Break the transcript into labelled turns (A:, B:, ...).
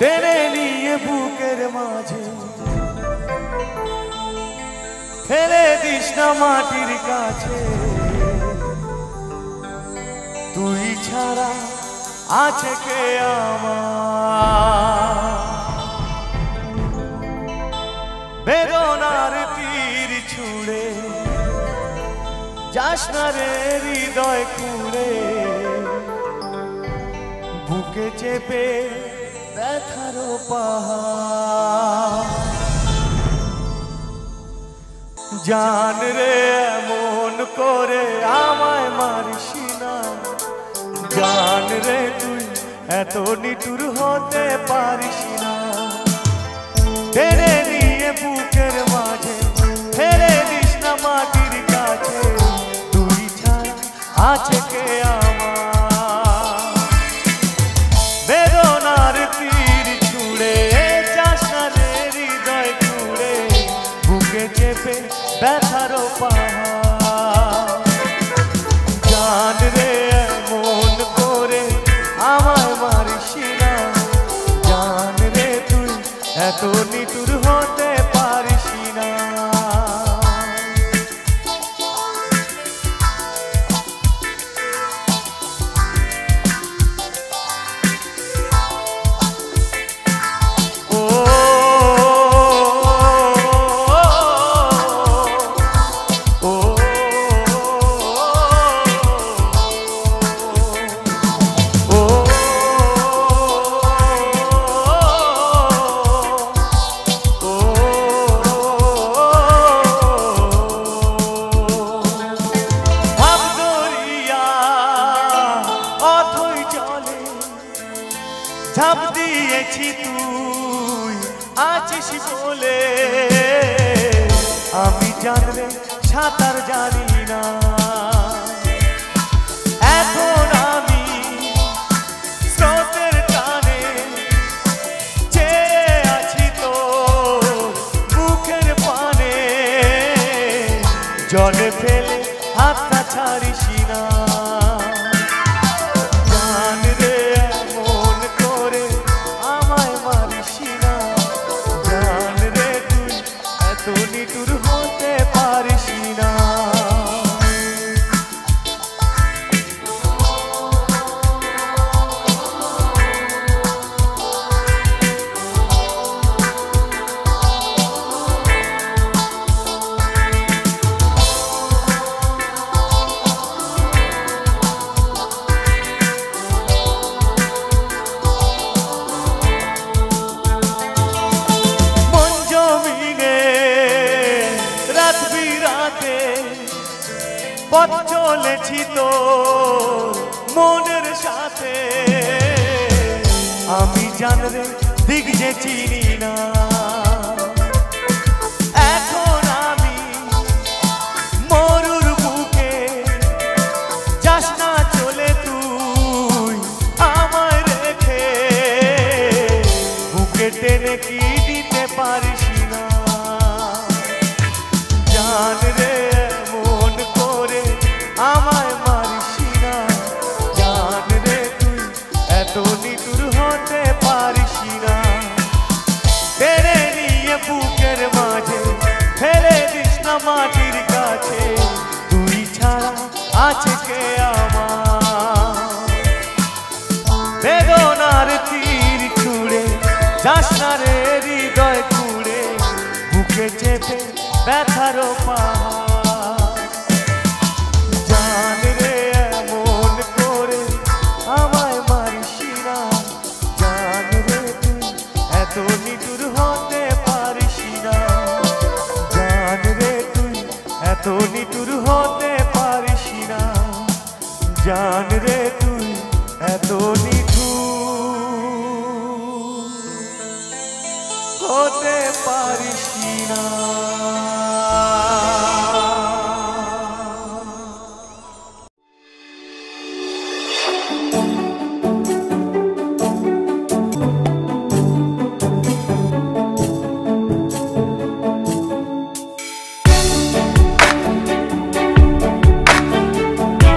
A: টেনে নিয়ে বুকের মাঝে ফেলে দিস না মাটির কাছে। তুই ছাড়া আছে কে আমার? বেদনার তীর ছুঁড়ে যাস না রে হৃদয় খুঁড়ে, বুকে চেপে ব্যথার পাহাড়। জান রে এমন করে আমায় মারিস না, জান রে তুই এত নিঠুর হতে পারিস না। টেনে নিয়ে বুকের মাঝে ফেলে দিস না মাটির কাছে। তুই ছাড়া আছে কে আমার? বেদনার তীর ছুঁড়ে যাস না রে হৃদয় খুঁড়ে, বুকে চেপে ব্যথার পাহাড়। জান রে এমন করে আমায় মারিস না, জান রে তুই এত নিঠুর হতে পারিস না। ঝাঁপ দিয়েছি তুই আছিস বলে, আমি জানলে সাঁতার জানি না। এখন আমি স্রোতের টানে চেয়ে আছি তোর মুখের পানে, জলে ফেলে হাতটা ছাড়িস না। পথ চলেছি তোর মনের সাথে, আমি জানলে দিক যে চিনি না। এখন আমি মরুর বুকে, যাস না চলে তুই আমায় রেখে, বুকে টেনে কি দিতে পারিস না। জান রে আমায় মারিস না, জান রে তুই এত নিঠুর হতে পারিস না। টেনে নিয়ে বুকের মাঝে ফেলে দিস না মাটির কাছে। তুই ছাড়া আছে কে আমার? বেদনার তীর ছুঁড়ে যাস না রে হৃদয় খুঁড়ে, বুকে চেপে ব্যথার পাহাড়। এত নিঠুর হতে পারিস না, জান রে তুই এত নিঠুর হতে পারিস না, জান রে তুই এত নিঠুর হতে পারিস না।